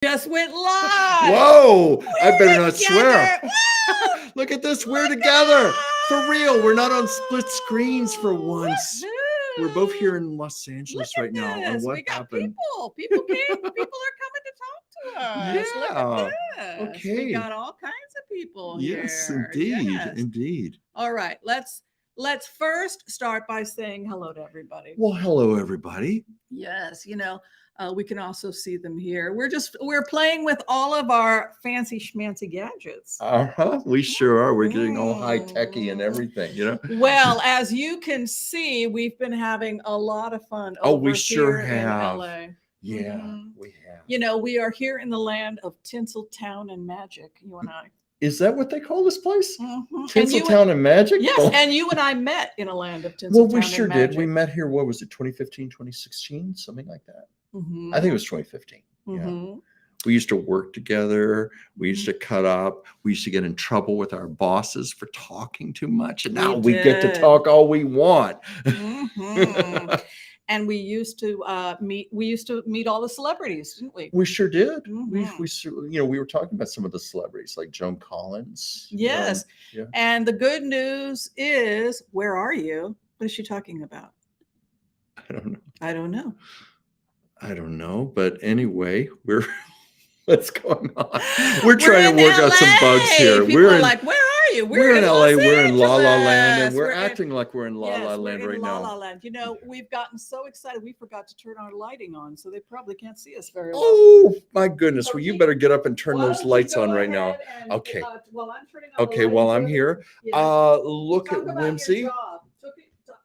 Just went live. Whoa! I better not together. swear. Look at this. We're together. For real. We're not on split screens for once. We're both here in Los Angeles right now. And what we got happened? People came. People are coming to talk to us. Yeah. Look at this. Okay. We got all kinds of people Yes, here. indeed. Yes. Indeed. All right. Let's first start by saying hello to everybody. Well, hello, everybody. Yes, we can also see them here. We're playing with all of our fancy schmancy gadgets. We sure are. We're getting all high techy and everything, Well, as you can see, we've been having a lot of fun. We sure have. In LA. Yeah, we have. We are here in the land of Tinseltown and magic. You and I. Is that what they call this place? Mm-hmm. Tinseltown and magic? Yes, and you and I met in a land of Tinseltown. Well, we sure did. We met here, what was it, 2015, 2016, something like that? Mm-hmm. I think it was 2015. Mm-hmm. Yeah. We used to work together. We used to cut up. We used to get in trouble with our bosses for talking too much. And now we get to talk all we want. Mm-hmm. And we used to meet all the celebrities, didn't we? We sure did. Mm-hmm. We were talking about some of the celebrities like Joan Collins. Yes. Yeah. And the good news is, where are you? What is she talking about? I don't know. I don't know. But anyway, what's going on? We're trying to work out some bugs here. People are like, where are you? We're in LA. We're in La La Land, and we're acting like we're in La La Land right now. La La Land. We've gotten so excited we forgot to turn our lighting on, so they probably can't see us very well. Oh my goodness! Well, you better get up and turn those lights on right now. Okay. While I'm turning on okay. While I'm here, look at Whimsy.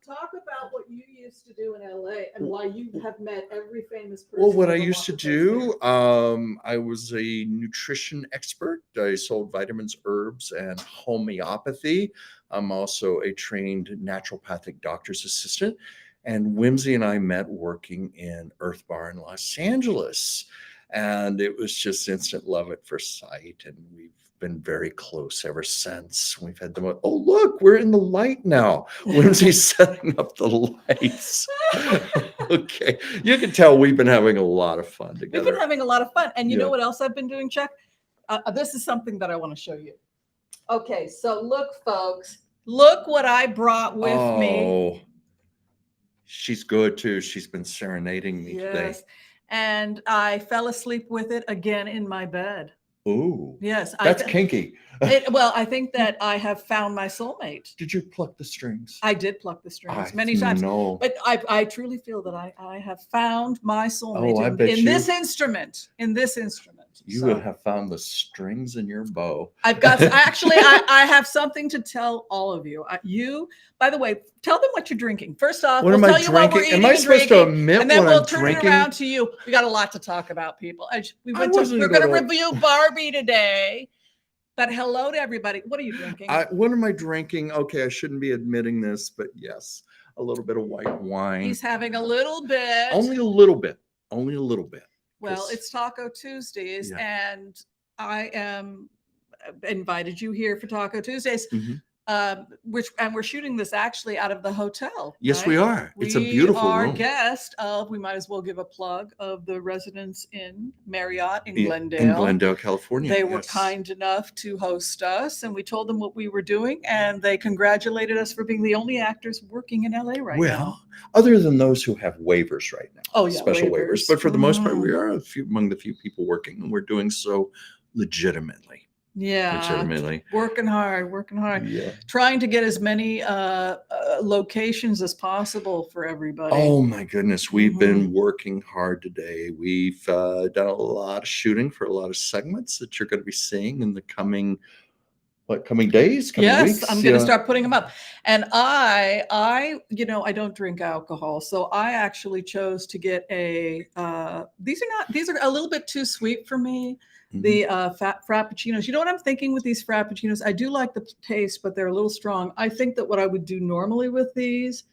Talk about what you used to do in LA and why you have met every famous person. Well, what I used to do, I was a nutrition expert. I sold vitamins, herbs, and homeopathy. I'm also a trained naturopathic doctor's assistant. And Whimsy and I met working in Earth Bar in Los Angeles. And it was just instant love at first sight. And we've been very close ever since. We've had them. Oh, look, we're in the light now. Whimsy's setting up the lights. Okay. You can tell we've been having a lot of fun together. We've been having a lot of fun. And you know what else I've been doing, Chuck? This is something that I want to show you. Okay. So look, folks, look what I brought with me. Oh, she's good too. She's been serenading me today. And I fell asleep with it again in my bed. Ooh, yes, that's kinky. Well, I think that I have found my soulmate. Did you pluck the strings? I did pluck the strings many times. No. But I truly feel that I have found my soulmate in this instrument. You would have found the strings in your bow. I've got I have something to tell all of you. By the way, tell them what you're drinking. First off, we'll tell you what we're eating and drinking, and then we'll turn it around to you. We got a lot to talk about, people. We're going to review Barbie today. But hello to everybody. What are you drinking? What am I drinking? Okay, I shouldn't be admitting this, but yes, a little bit of white wine. He's having a little bit. Only a little bit. Only a little bit. Well, it's Taco Tuesdays, and I invited you here for Taco Tuesdays. Mm-hmm. We're shooting this actually out of the hotel. Yes, right? We are. It's a beautiful room. Our guest we might as well give a plug of the Residence Inn Marriott in Glendale. In Glendale, California. They were kind enough to host us, and we told them what we were doing, and they congratulated us for being the only actors working in LA right now. Well, other than those who have waivers right now. Oh, yeah, special waivers. But for the most part, we are among the few people working, and we're doing so legitimately. Yeah, legitimately working hard, trying to get as many locations as possible for everybody. Oh my goodness, we've been working hard today. We've done a lot of shooting for a lot of segments that you're going to be seeing in the coming days, weeks. I'm going to start putting them up. And I don't drink alcohol, so I actually chose to get these are a little bit too sweet for me. The frappuccinos. You know what I'm thinking with these frappuccinos? I do like the taste, but they're a little strong. I think that what I would do normally with these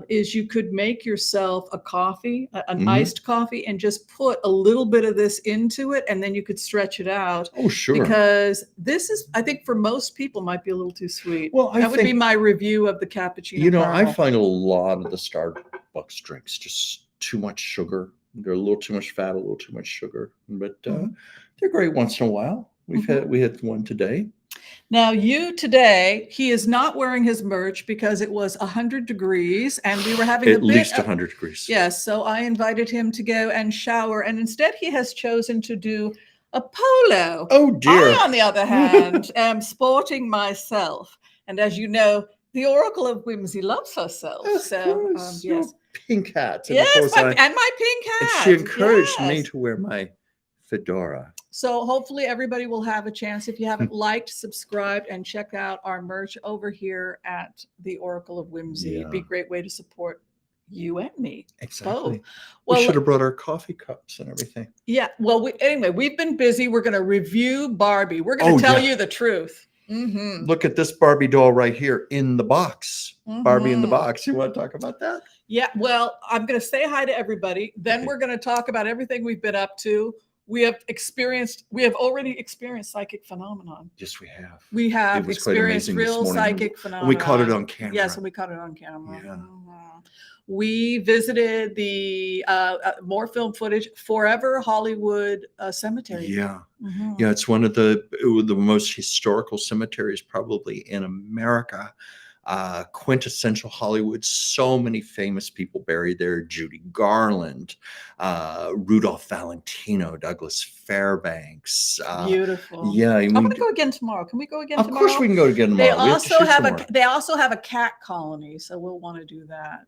is you could make yourself a coffee, an iced coffee, and just put a little bit of this into it, and then you could stretch it out. Oh, sure. Because this is, I think for most people, might be a little too sweet. Well, that would be my review of the cappuccino. I find a lot of the Starbucks drinks just too much sugar. They're a little too much fat, a little too much sugar, but Mhm. they're great once in a while. We had one today. Now, he is not wearing his merch because it was 100 degrees and we were having At least 100 degrees. Yes, so I invited him to go and shower, and instead he has chosen to do a polo. Oh dear. I, on the other hand, am sporting myself, and as you know, the Oracle of Whimsy loves herself. Of So course, your yes, pink hat. And yes, of course, and my pink and hat. she encouraged me Yes. to wear my fedora. So hopefully everybody will have a chance. If you haven't liked, subscribed, and check out our merch over here at the Oracle of Whimsy. It'd be a great way to support you and me. Exactly. Both. We Well, should have brought our coffee cups and everything. yeah. Well, anyway, we've been busy. We're going to review Barbie. We're going to tell you the truth. Mm-hmm. Look at this Barbie doll right here in the box. Mm-hmm. Barbie in the box. You want to talk about that? Yeah. Well, I'm going to say hi to everybody. Then we're going to talk about everything we've been up to. We have already experienced psychic phenomenon. Yes, we have. We have experienced real psychic phenomenon. We caught it on camera. Yes, and we caught it on camera. Yeah. Mm-hmm. We visited the more film footage, Forever Hollywood Cemetery. Yeah. Mm-hmm. Yeah, it's one of the most historical cemeteries probably in America. Quintessential Hollywood. So many famous people buried there. Judy Garland, Rudolph Valentino, Douglas Fairbanks. Beautiful. Yeah, I'm going to go again tomorrow. Can we go again tomorrow? Of course we can go again tomorrow. They also have a cat colony, so we'll want to do that.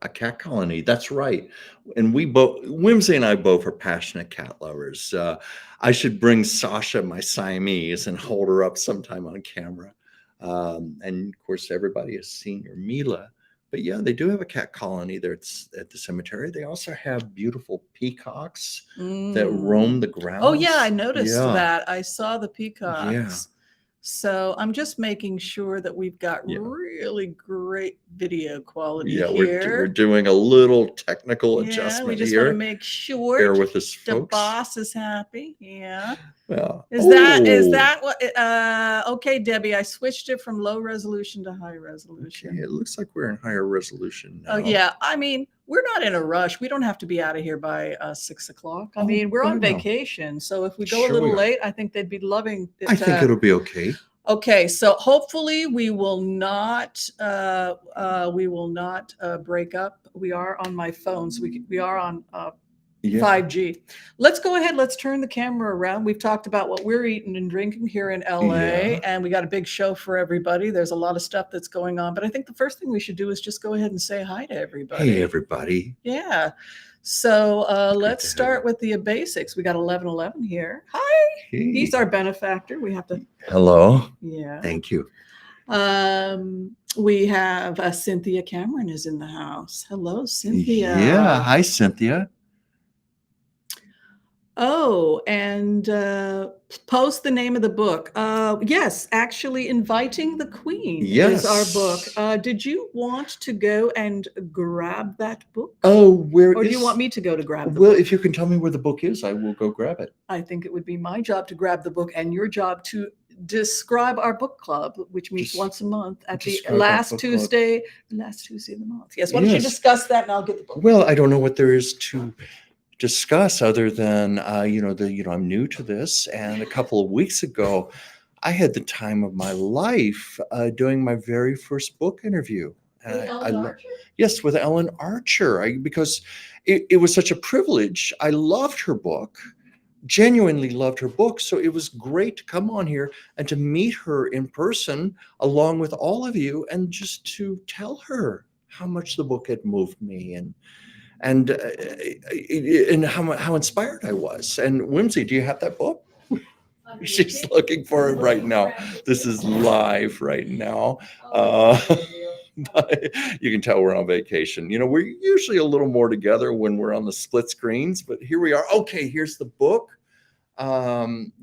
A cat colony. That's right. And Whimsy and I both are passionate cat lovers. I should bring Sasha, my Siamese, and hold her up sometime on camera. And of course, everybody has seen your Mila. But yeah, they do have a cat colony there at the cemetery. They also have beautiful peacocks that roam the grounds. Oh, yeah, I noticed that. I saw the peacocks. Yeah. So I'm just making sure that we've got really great video quality here. We're doing a little technical adjustment we just here. Want to make sure Bear with us, folks. The boss is happy. Yeah. Well, is that what? Okay, Debbie, I switched it from low resolution to high resolution. Okay, it looks like we're in higher resolution now. Oh yeah, I mean, we're not in a rush. We don't have to be out of here by 6 o'clock. I mean, we're on vacation, so if we go a little late, I think they'd be loving it. I think it'll be okay. Okay, so hopefully we will not break up. We are on my phone, so we are on 5G. Let's go ahead. Let's turn the camera around. We've talked about what we're eating and drinking here in LA, and we got a big show for everybody. There's a lot of stuff that's going on, but I think the first thing we should do is just go ahead and say hi to everybody. Hey, everybody. Yeah. So let's start with the basics. We got 1111 here. Hi. Hey. He's our benefactor. We have to. Hello. Yeah. Thank you. We have Cynthia Cameron is in the house. Hello, Cynthia. Yeah. Hi, Cynthia. Oh, and post the name of the book. Yes, actually, Inviting the Queen is our book. Did you want to go and grab that book? Oh, or do you want me to go to grab the book? Well, if you can tell me where the book is, I will go grab it. I think it would be my job to grab the book and your job to describe our book club, which meets once a month at the last Tuesday of the month. Yes, why don't you discuss that and I'll get the book. Well, I don't know what there is to discuss other than I'm new to this, and a couple of weeks ago I had the time of my life doing my very first book interview. Yes, with Ellen Archer, because it was such a privilege. I loved her book, genuinely loved her book, so it was great to come on here and to meet her in person along with all of you, and just to tell her how much the book had moved me and how inspired I was. And Whimsy, do you have that book? She's looking for it right now. This is live right now. But you can tell we're on vacation. We're usually a little more together when we're on the split screens, but here we are. Okay, here's the book.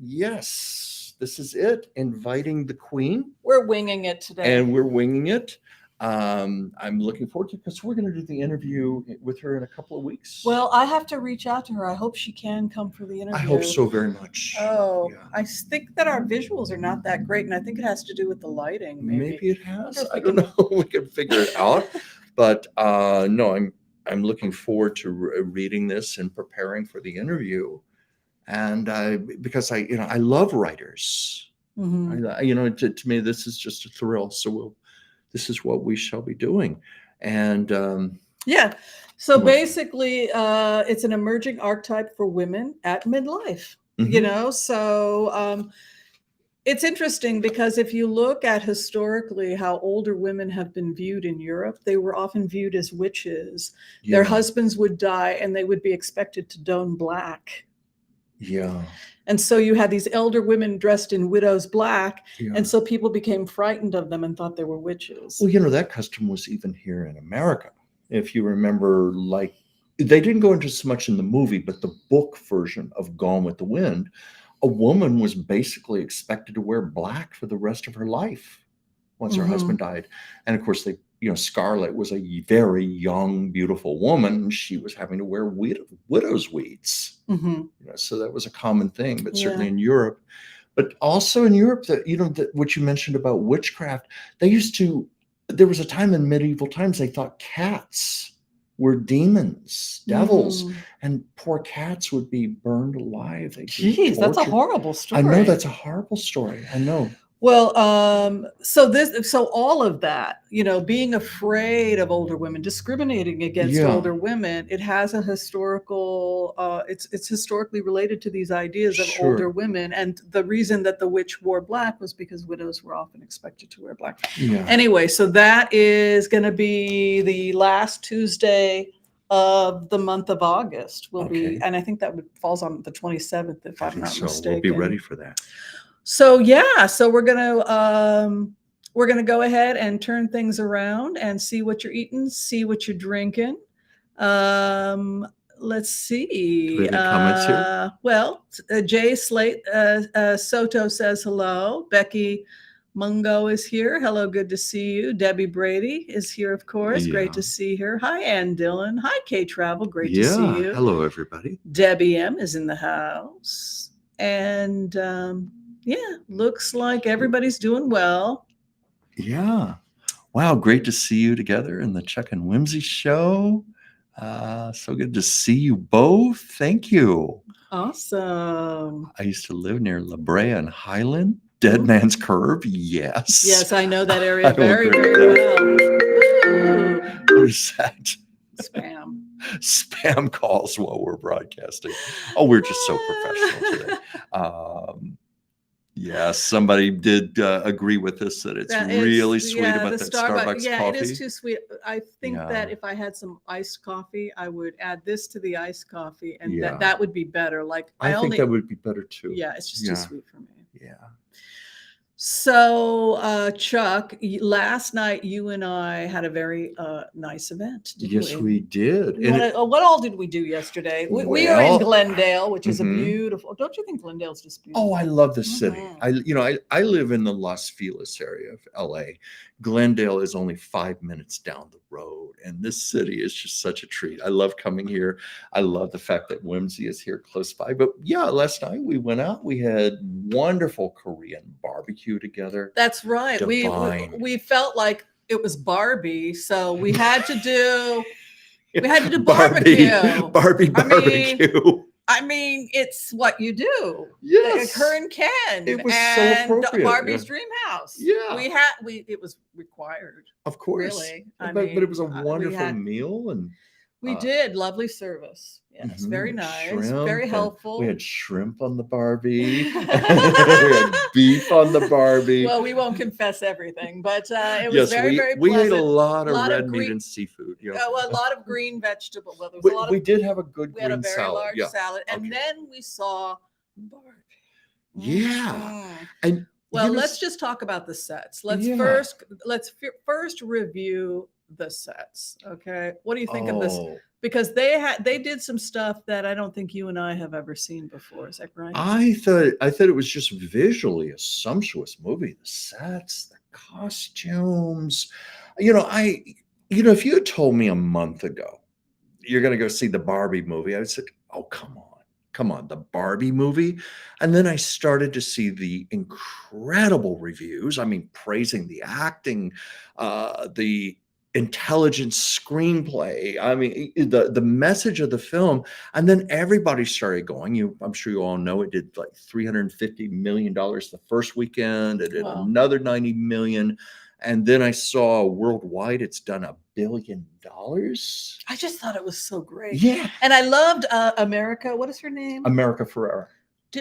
Yes, this is it. Inviting the Queen. We're winging it today. And we're winging it. I'm looking forward to it because we're going to do the interview with her in a couple of weeks. Well, I have to reach out to her. I hope she can come for the interview. I hope so very much. Oh, yeah. I think that our visuals are not that great, and I think it has to do with the lighting. Maybe it has. I don't know. We can figure it out. But no, I'm I'm looking forward to reading this and preparing for the interview. And because I love writers. To me, this is just a thrill. So this is what we shall be doing. And yeah. So Well- basically, it's an emerging archetype for women at midlife. So it's interesting because if you look at historically how older women have been viewed in Europe, they were often viewed as witches. Their husbands would die and they would be expected to don black. Yeah. And so you had these elder women dressed in widow's black. Yeah. And so people became frightened of them and thought they were witches. Well, that custom was even here in America. If you remember, like, they didn't go into so much in the movie, but the book version of Gone with the Wind, a woman was basically expected to wear black for the rest of her life once her husband died. And of course, Scarlett was a very young, beautiful woman, and she was having to wear widow's weeds. So that was a common thing, but certainly in Europe. But also in Europe, what you mentioned about witchcraft, there was a time in medieval times they thought cats were demons, devils, and poor cats would be burned alive. Jeez, that's a horrible story. I know that's a horrible story. I know. Well, so all of that, being afraid of older women, discriminating against older women, it has a historical, it's historically related to these ideas of older women. And the reason that the witch wore black was because widows were often expected to wear black. Anyway, so that is going to be the last Tuesday of the month of August will be, and I think that falls on the 27th, if I'm not mistaken. We'll be ready for that. So we're gonna go ahead and turn things around and see what you're eating, see what you're drinking. Let's see. Any comments here? Well, Jay Slate Soto says hello. Becky Mungo is here. Hello, good to see you. Debbie Brady is here, of course. Great to see her. Hi, Ann Dillon. Hi, K Travel. Great to see you. Hello, everybody. Debbie M is in the house. And looks like everybody's doing well. Yeah. Wow, great to see you together in the Chuck and Whimsy show. So good to see you both. Thank you. Awesome. I used to live near La Brea and Highland. Dead Man's Curve. Yes. Yes, I know that area very, very well. What is that? Spam. Spam calls while we're broadcasting. Oh, we're just so professional today. Somebody did agree with us that it's really sweet about that Starbucks coffee. Yeah, it is too sweet. I think that if I had some iced coffee, I would add this to the iced coffee, and that would be better. Like I think that would be better too. Yeah, it's just too sweet for me. Yeah. So, Chuck, last night you and I had a very nice event. Yes, we did. What all did we do yesterday? We are in Glendale, which is a beautiful. Don't you think Glendale's just beautiful? Oh, I love the city. I live in the Los Feliz area of LA. Glendale is only 5 minutes down the road, and this city is just such a treat. I love coming here. I love the fact that Whimsy is here close by. But last night we went out. We had wonderful Korean barbecue together. That's right. We felt like it was Barbie, so we had to do barbecue. Barbie barbecue. I mean, it's what you do. Yes. Her and Ken. It was so appropriate. Barbie's Dream House. Yeah. It was required. Of course. Really. But it was a wonderful meal, and we did lovely service. Yes, very nice, very helpful. We had shrimp on the Barbie. We had beef on the Barbie. Well, we won't confess everything, but it was very pleasant. We ate a lot of red meat and seafood. A lot of green vegetables. Well, there was a lot of. We did have a good green salad. We had a very large salad, and then we saw Barbie. And let's just talk about the sets. Let's first review the sets. Okay, what do you think of this? Because they did some stuff that I don't think you and I have ever seen before. Is that right? I thought it was just visually a sumptuous movie. The sets, the costumes. If you had told me a month ago you're going to go see the Barbie movie, I would say, "Oh, come on, the Barbie movie." And then I started to see the incredible reviews. I mean, praising the acting, the intelligent screenplay. I mean, the message of the film, and then everybody started going. I'm sure you all know it did like $350 million the first weekend. It did Wow. another 90 million. And then I saw worldwide it's done $1 billion. I just thought it was so great. Yeah. And I loved America. What is her name? America Ferrera.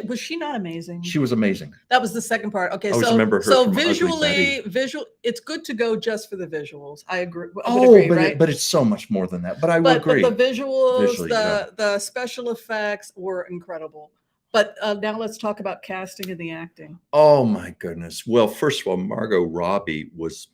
Was she not amazing? She was amazing. That was the second part. Okay, I always so remember her so from Ugly visually, Betty. it's good to go just for the visuals. I agree. I would Oh, agree, but right? but it's so much more than that. But I will But agree. the visuals, Visually, yeah. the special effects were incredible. But now let's talk about casting and the acting. Oh my goodness. Well, first of all, Margot Robbie was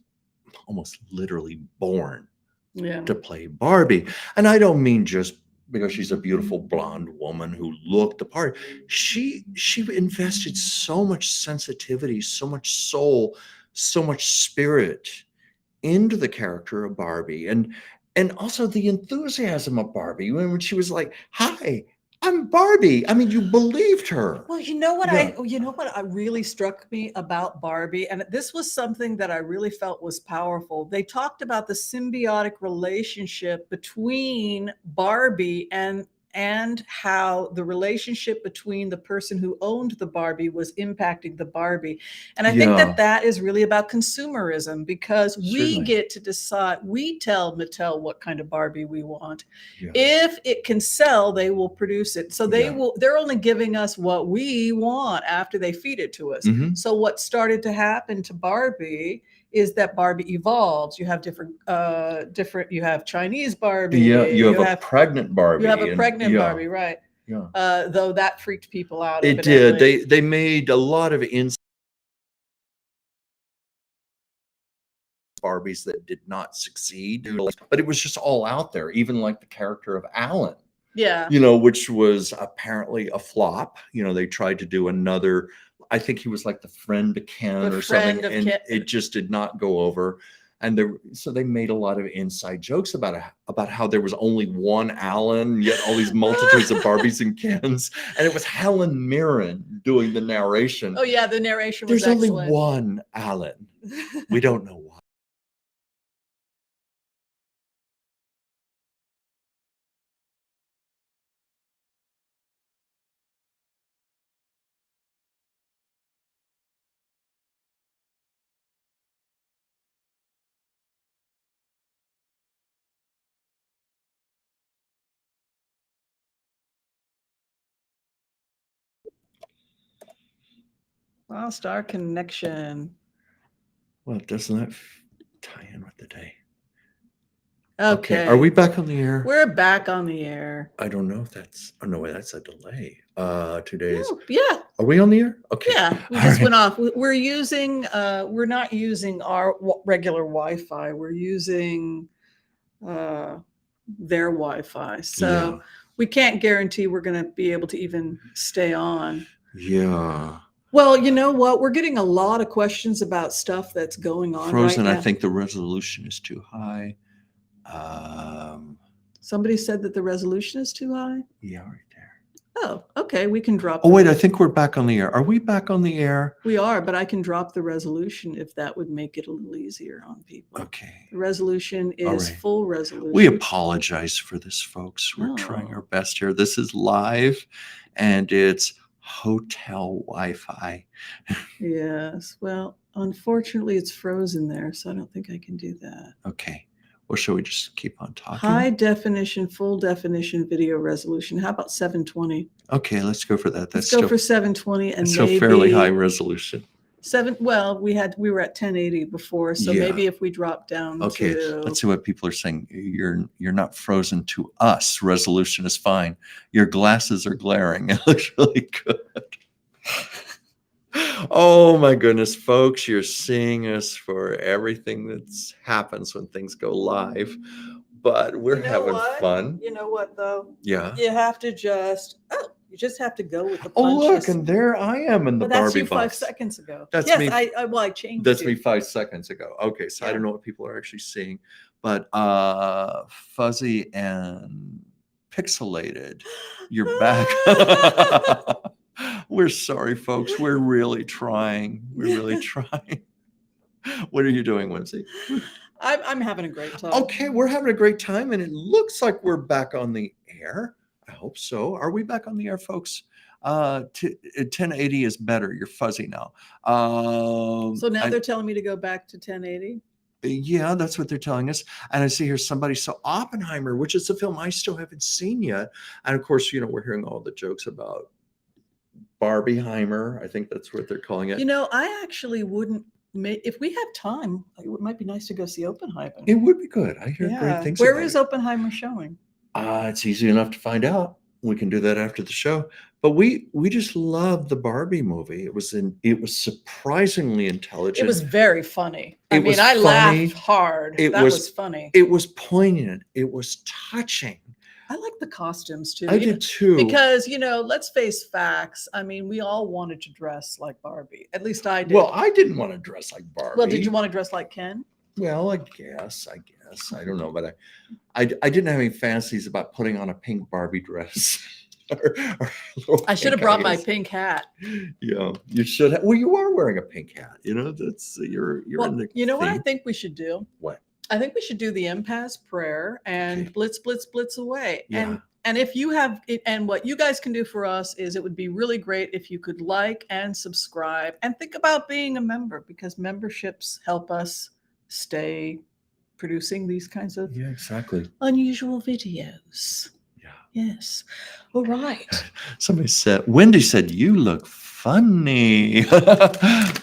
almost literally born Yeah. to play Barbie. And I don't mean just because she's a beautiful blonde woman who looked the part. She invested so much sensitivity, so much soul, so much spirit into the character of Barbie, and also the enthusiasm of Barbie when she was like, "Hi, I'm Barbie." I mean, you believed her. Well, you know what Yeah. really struck me about Barbie, and this was something that I really felt was powerful. They talked about the symbiotic relationship between Barbie and how the relationship between the person who owned the Barbie was impacting the Barbie. And I think Yeah. that is really about consumerism, because we Certainly. get to decide, we tell Mattel what kind of Barbie we want. Yeah. If it can sell, they will produce it. So Yeah. they're only giving us what we want after they feed it to us. Mhm. So what started to happen to Barbie is that Barbie evolves. You have different, you have Chinese Barbie. Yeah, you have a pregnant Barbie. You have a and- pregnant yeah, Barbie, right? Yeah. Though that freaked people out. It did. evidently. They made a lot of Barbies that did not succeed, but it was just all out there. Even like the character of Alan, Yeah. which was apparently a flop. They tried to do another. I think he was like the friend to Ken The or something, friend of and Ken. it just did not go over. And so they made a lot of inside jokes about how there was only one Alan, yet all these multitudes of Barbies and Kens, and it was Helen Mirren doing the narration. Oh yeah, the narration was There's only excellent. one Alan. We don't know why. Well, Star Connection. Well, doesn't that tie in with the day? Okay. Are we back on the air? We're back on the air. I don't know if that's. Oh no, wait, that's a delay. 2 days. No, yeah. Are we on the air? Okay. Yeah, we All just right. went off. We're not using our regular Wi-Fi. We're using their Wi-Fi. So Yeah. we can't guarantee we're going to be able to even stay on. Yeah. Well, you know what? We're getting a lot of questions about stuff that's going on Frozen, right now. I think the resolution is too high. Somebody said that the resolution is too high. Yeah, right there. Oh, okay. We can drop. Oh wait, I think we're back on the air. Are we back on the air? We are, but I can drop the resolution if that would make it a little easier on people. Okay. The resolution is right. full resolution. We apologize for this, folks. We're trying our best here. This is live, and it's hotel Wi-Fi. Yes. Well, unfortunately, it's frozen there, so I don't think I can do that. Okay. Well, shall we just keep on talking? High definition, full definition video resolution. How about 720? Okay, let's go for that. Let's go for 720 and still maybe fairly high resolution. Well, we were at 1080 before, so Yeah. maybe if we drop down Okay, to let's see what people are saying. You're not frozen to us. Resolution is fine. Your glasses are glaring. It looks really good. Oh my goodness, folks, you're seeing us for everything that happens when things go live, but we're having fun. You know what though? Yeah. You have to you just have to go with the Oh, punches. look, and there I am in the But that's Barbie you 5 box. seconds ago. That's yes, me. I changed That's you. me 5 seconds ago. Okay, so I Yeah. don't know what people are actually seeing, but fuzzy and pixelated, you're back. We're sorry, folks. We're really trying. We're really trying. What are you doing, Whimsy? I'm having a great time. Okay, we're having a great time, and it looks like we're back on the air. I hope so. Are we back on the air, folks? 1080 is better. You're fuzzy now. So now they're telling me to go back to 1080. Yeah, that's what they're telling us. And I see here somebody saw Oppenheimer, which is a film I still haven't seen yet. And of course, we're hearing all the jokes about Barbieheimer. I think that's what they're calling it. I actually wouldn't. If we have time, it might be nice to go see Oppenheimer. It would be good. I hear great things. Where is Oppenheimer showing? It's easy enough to find out. We can do that after the show. But we just love the Barbie movie. It was surprisingly intelligent. It was very funny. I laughed hard. That was funny. It was poignant. It was touching. I like the costumes too. I did too. Because, let's face facts. we all wanted to dress like Barbie. At least I did. Well, I didn't want to dress like Barbie. Well, did you want to dress like Ken? Well, I guess. I don't know, but I didn't have any fantasies about putting on a pink Barbie dress. I should have brought my pink hat. Yeah, you should have. Well, you are wearing a pink hat. That's you're in the what I think we should do? What? I think we should do the Impasse Prayer and blitz, blitz, blitz away. Yeah. And if you have it, and what you guys can do for us is it would be really great if you could like and subscribe and think about being a member, because memberships help us stay producing these kinds of unusual videos. Yeah. Yes. All right. Wendy said, you look funny.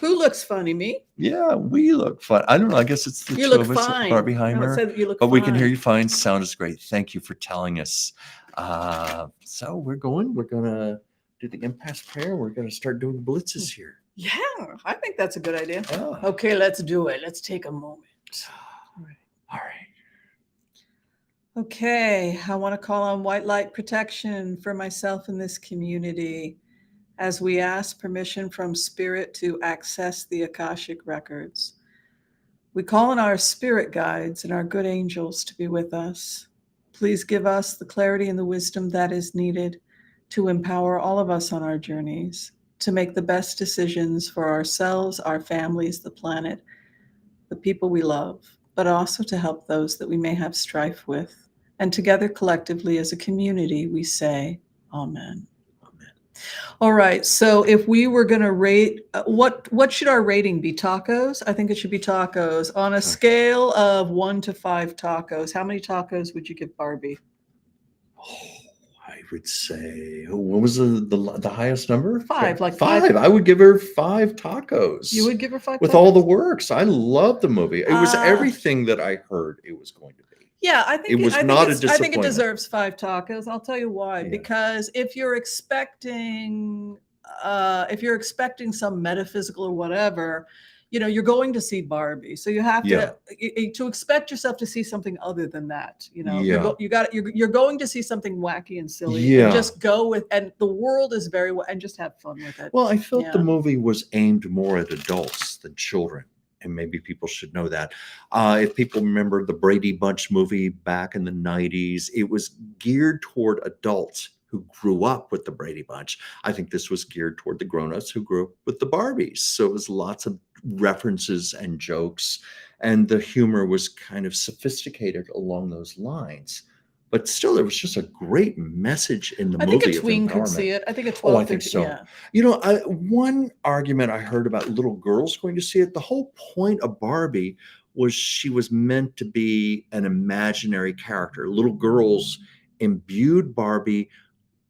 Who looks funny? Me? Yeah, we look fun. I don't know. I guess it's the you two look of us fine. at Barbieheimer. No, it said that you look but fine. We can hear you fine. Sound is great. Thank you for telling us. So we're going to do the Impasse Prayer. We're going to start doing blitzes here. Yeah, I think that's a good idea. Oh. Okay, let's do it. Let's take a moment. All right. Okay, I want to call on white light protection for myself in this community as we ask permission from Spirit to access the Akashic records. We call on our spirit guides and our good angels to be with us. Please give us the clarity and the wisdom that is needed to empower all of us on our journeys, to make the best decisions for ourselves, our families, the planet, the people we love, but also to help those that we may have strife with. And together collectively as a community, we say, Amen. Amen. All right. So if we were going to rate, what should our rating be? Tacos? I think it should be tacos. On a scale of 1 to 5 tacos, how many tacos would you give Barbie? I would say, what was the highest number? 5. Like 5. I would give her 5 tacos. You would give her 5 with tacos? all the works. I love the movie. It was everything that I heard it was going to be. Yeah, I think it was not a disappointment. I think it deserves 5 tacos. I'll tell you why. Yeah. Because if you're expecting some metaphysical or whatever, you're going to see Barbie. So you have to expect yourself to see something other than that. You're going to see something wacky and silly. Yeah. And just go with, and the world is and just have fun with it. Well, I felt the movie was aimed more at adults than children. And maybe people should know that. If people remember the Brady Bunch movie back in the 90s, it was geared toward adults who grew up with the Brady Bunch. I think this was geared toward the grown-ups who grew up with the Barbies. So it was lots of references and jokes, and the humor was kind of sophisticated along those lines. But still, there was just a great message in the movie. I think a tween could see it. I think a 12. I think so. Yeah. One argument I heard about little girls going to see it, the whole point of Barbie was she was meant to be an imaginary character. Little girls imbued Barbie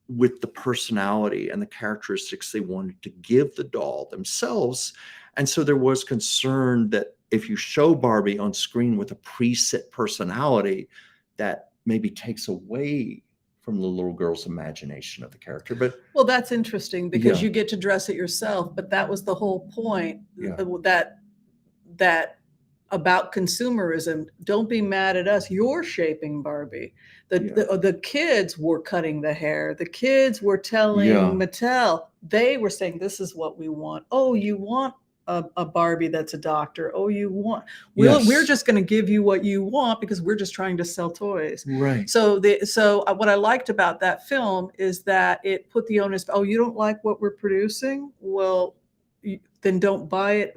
with the personality and the characteristics they wanted to give the doll themselves. And so there was concern that if you show Barbie on screen with a preset personality, that maybe takes away from the little girl's imagination of the character. But well, that's interesting because you get to dress it yourself. But that was the whole point that about consumerism. Don't be mad at us. You're shaping Barbie. The kids were cutting the hair. The kids were telling Mattel. They were saying, "This is what we want." Oh, you want a Barbie that's a doctor. Oh, you want, we're just going to give you what you want because we're just trying to sell toys. Right. So what I liked about that film is that it put the onus, oh, you don't like what we're producing? Well, then don't buy it.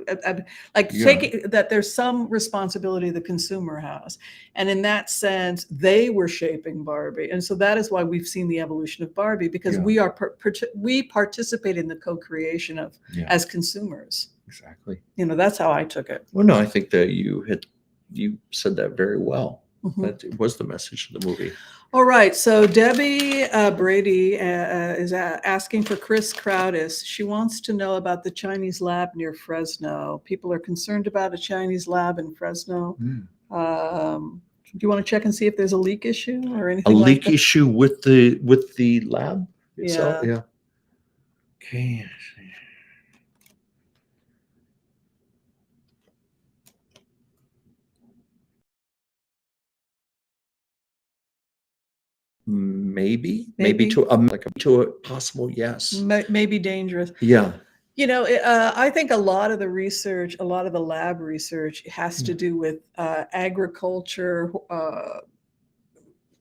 Like take it that there's some responsibility the consumer has. And in that sense, they were shaping Barbie. And so that is why we've seen the evolution of Barbie, because we participate in the co-creation of as consumers. Exactly. That's how I took it. Well, no, I think that you said that very well. That was the message of the movie. All right, so Debbie Brady is asking for Chris Crowdis. She wants to know about the Chinese lab near Fresno. People are concerned about a Chinese lab in Fresno. Do you want to check and see if there's a leak issue or anything? A leak issue with the lab itself? Yeah. Okay. Maybe to a possible yes. Maybe dangerous. Yeah. I think a lot of the research, a lot of the lab research has to do with agriculture,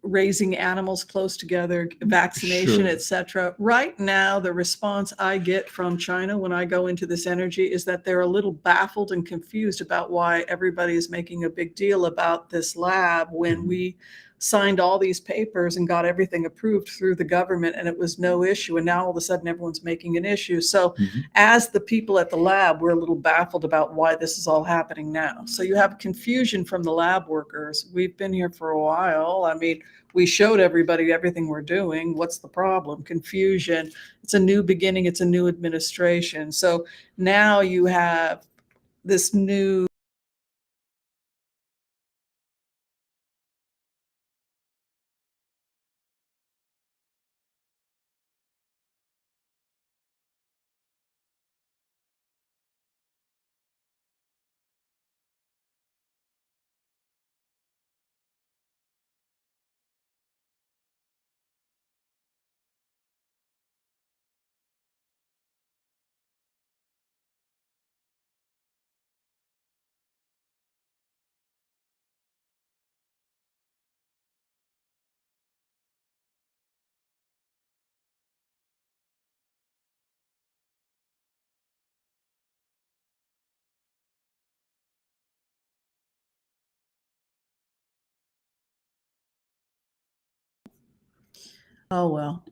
raising animals close together, vaccination, etc. Right now, the response I get from China when I go into this energy is that they're a little baffled and confused about why everybody is making a big deal about this lab when we signed all these papers and got everything approved through the government and it was no issue. And now all of a sudden everyone's making an issue. So as the people at the lab, we're a little baffled about why this is all happening now. So you have confusion from the lab workers. We've been here for a while. I mean, we showed everybody everything we're doing. What's the problem? Confusion. It's a new beginning. It's a new administration. So now you have this new oh, well.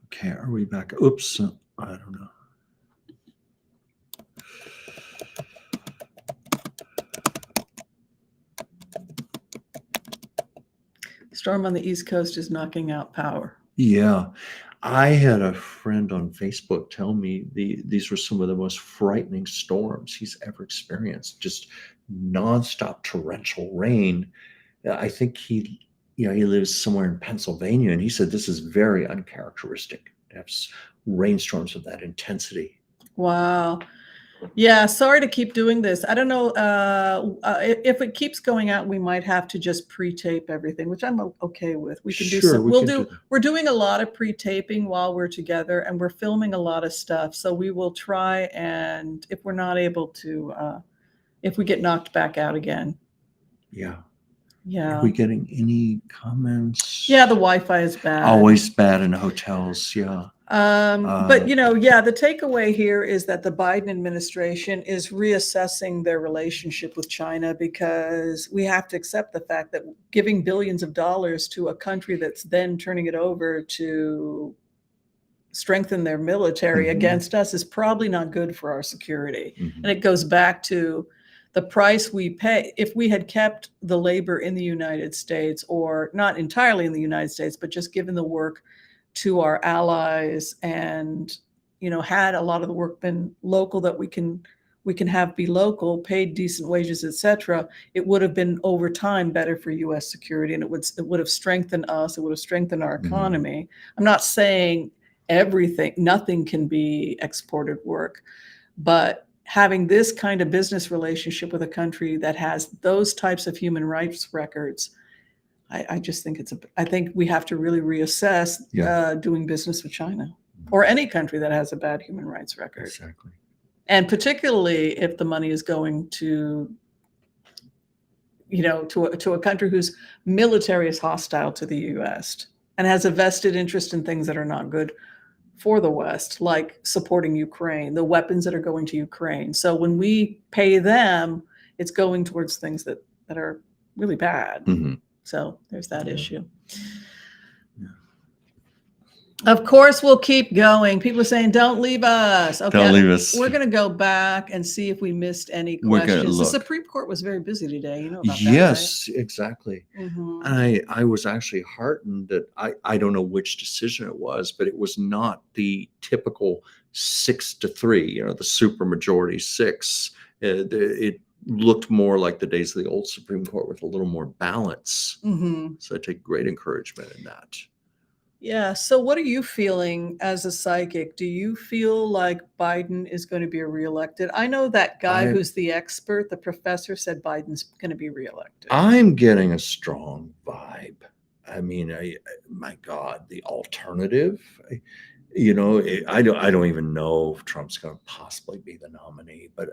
Okay, are we back? Oops, I don't know. Storm on the East Coast is knocking out power. Yeah. I had a friend on Facebook tell me these were some of the most frightening storms he's ever experienced. Just nonstop torrential rain. I think he lives somewhere in Pennsylvania, and he said this is very uncharacteristic to have rainstorms of that intensity. Wow. Yeah, sorry to keep doing this. I don't know if it keeps going out, we might have to just pre-tape everything, which I'm okay with. We can do some. We're doing a lot of pre-taping while we're together, and we're filming a lot of stuff. So we will try, and if we're not able to, if we get knocked back out again. Yeah. Yeah. Are we getting any comments? Yeah, the Wi-Fi is bad. Always bad in hotels. Yeah. But the takeaway here is that the Biden administration is reassessing their relationship with China, because we have to accept the fact that giving billions of dollars to a country that's then turning it over to strengthen their military against us is probably not good for our security. And it goes back to the price we pay. If we had kept the labor in the United States, or not entirely in the United States, but just given the work to our allies, and had a lot of the work been local that we can have be local, paid decent wages, etc., it would have been over time better for U.S. security, and it would have strengthened us. It would have strengthened our economy. I'm not saying nothing can be exported work, but having this kind of business relationship with a country that has those types of human rights records, I just think I think we have to really reassess doing business with China or any country that has a bad human rights record. Exactly. And particularly if the money is going to a country whose military is hostile to the U.S. and has a vested interest in things that are not good for the West, like supporting Ukraine, the weapons that are going to Ukraine. So when we pay them, it's going towards things that are really bad. Mhm. So there's that Yeah. issue. Yeah. Of course, we'll keep going. People are saying, don't leave us. Okay, Don't leave us. We're going to go back and see if we missed any We're gonna questions. The look. Supreme Court was very busy today. You know about Yes, exactly. that, right? Mhm. I was actually heartened that I don't know which decision it was, but it was not the typical 6-3, you know, the super majority 6. It looked more like the days of the old Supreme Court with a little more balance. Mhm. So I take great encouragement in that. Yeah. So what are you feeling as a psychic? Do you feel like Biden is going to be reelected? I know that guy I who's the expert, the professor, said Biden's going to be reelected. I'm getting a strong vibe. I mean, my God, the alternative. You know, I don't even know if Trump's going to possibly be the nominee, but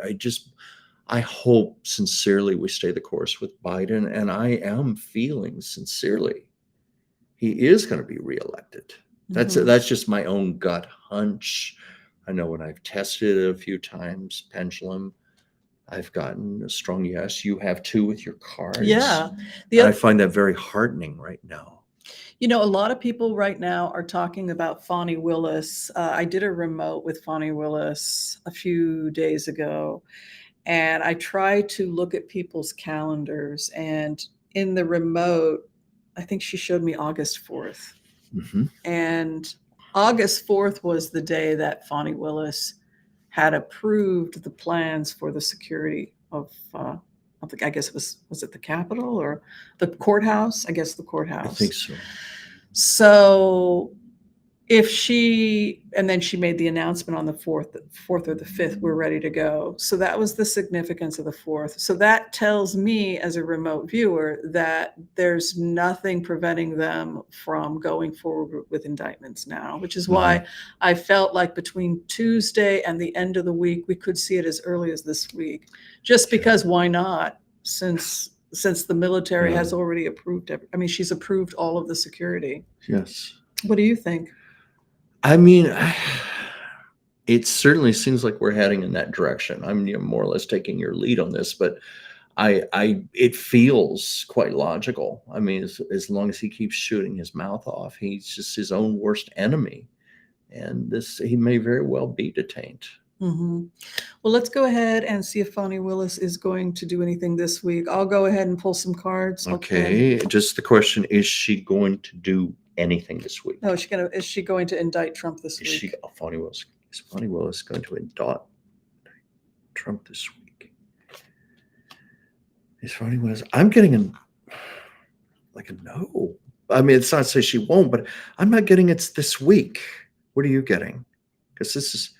I hope sincerely we stay the course with Biden, and I am feeling sincerely he is going to be reelected. Mhm. That's just my own gut hunch. I know when I've tested it a few times, pendulum, I've gotten a strong yes. You have too with your cards. Yeah. The And I oth- find that very heartening right now. You know, a lot of people right now are talking about Fani Willis. I did a remote with Fani Willis a few days ago, and I try to look at people's calendars. And in the remote, I think she showed me August 4th. Mhm. And August 4th was the day that Fani Willis had approved the plans for the security of I guess it was it the Capitol or the courthouse? I guess the I courthouse. think so. So if she, and then she made the announcement on the 4th or the 5th, we're ready to go. So that was the significance of the 4th. So that tells me as a remote viewer that there's nothing preventing them from going forward with indictments now, which is why I felt like between Tuesday and the end of the week, we could see it as early as this week, just because why not? Since the military has already approved I mean, she's approved all of the security. Yes. What do you think? I mean, it certainly seems like we're heading in that direction. I'm, you know, more or less taking your lead on this, but it feels quite logical. I mean, as long as he keeps shooting his mouth off, he's just his own worst enemy, and he may very well be detained. Mm-hmm. Well, let's go ahead and see if Fani Willis is going to do anything this week. I'll go ahead and pull some cards. Okay, just the question: is she going to do anything this week? Oh, is she going to indict Trump this week? Fani Willis? Is Fani Willis going to indict Trump this week? Is Fani Willis? I'm getting a no. I mean, it's not to say she won't, but I'm not getting it's this week. What are you getting? Because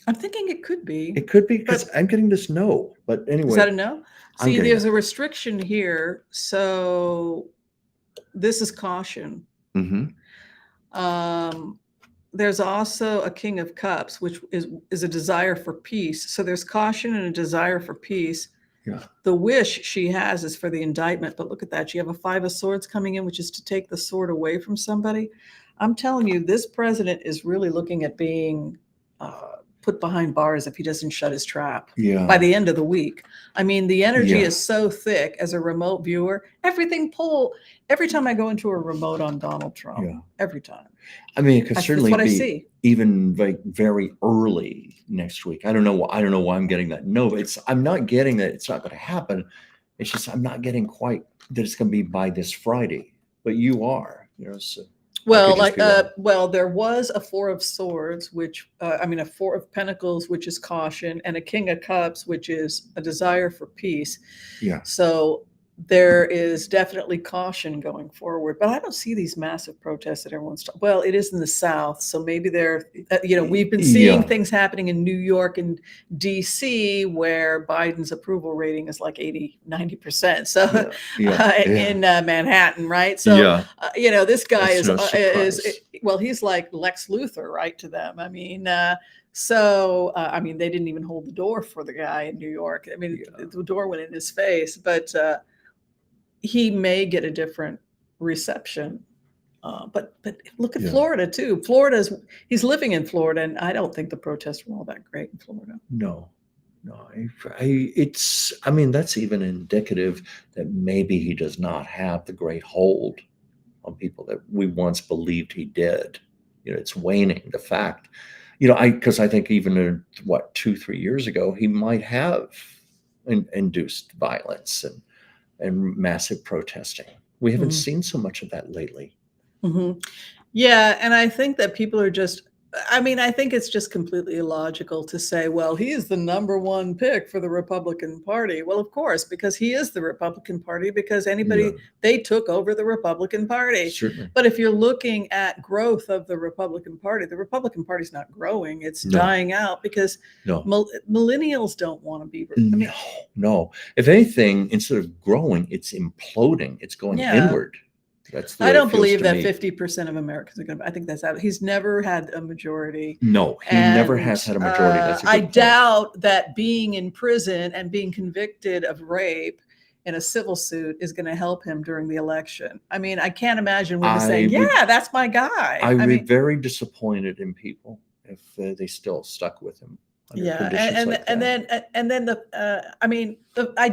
I'm thinking it could be. it could be because I'm getting this no. But anyway, Is that a no? See, getting there's a restriction here. So this is caution. Mhm. There's also a King of Cups, which is a desire for peace. So there's caution and a desire for peace. Yeah. The wish she has is for the indictment, but look at that. You have a 5 of Swords coming in, which is to take the sword away from somebody. I'm telling you, this president is really looking at being put behind bars if he doesn't shut his trap by the end of the week. I mean, the energy is so thick as a remote viewer. Every time I go into a remote on Donald Trump, every time. I mean, it could certainly what I be see. even like very early next week. I don't know why I'm getting that. No, I'm not getting that it's not going to happen. It's just I'm not getting quite that it's going to be by this Friday. But you are, you know. So well, there was a 4 of Swords, which a 4 of Pentacles, which is caution, and a King of Cups, which is a desire for peace. Yeah. So there is definitely caution going forward, but I don't see these massive protests that everyone's talking. Well, it is in the South, so maybe we've been seeing things happening in New York and DC where Biden's approval rating is like 80-90%. So in Manhattan, right? So this guy he's like Lex Luthor, right, to them. I mean, they didn't even hold the door for the guy in New York. I mean, the door went in his face, but he may get a different reception But look at Yeah. Florida too. He's living in Florida, and I don't think the protests were all that great in Florida. No, no. I mean, that's even indicative that maybe he does not have the great hold on people that we once believed he did. It's waning. The fact, because I think even 2-3 years ago, he might have induced violence and massive protesting. We haven't seen so much of that lately. Mm-hmm. Yeah, and I think that people are I think it's just completely illogical to say, well, he is the number one pick for the Republican Party. Well, of course, because he is the Republican Party, because they took over the Republican Party. Certainly. But if you're looking at growth of the Republican Party is not growing. It's dying out because millennials don't want to be. No. If anything, instead of growing, it's imploding. It's going inward. I don't believe that 50% of Americans are going to. I think that's out. He's never had a majority. No, he never has had a majority. That's a good point. Doubt that being in prison and being convicted of rape in a civil suit is going to help him during the election. I mean, I can't imagine women saying, that's my guy. I would be very disappointed in people if they still stuck with him. I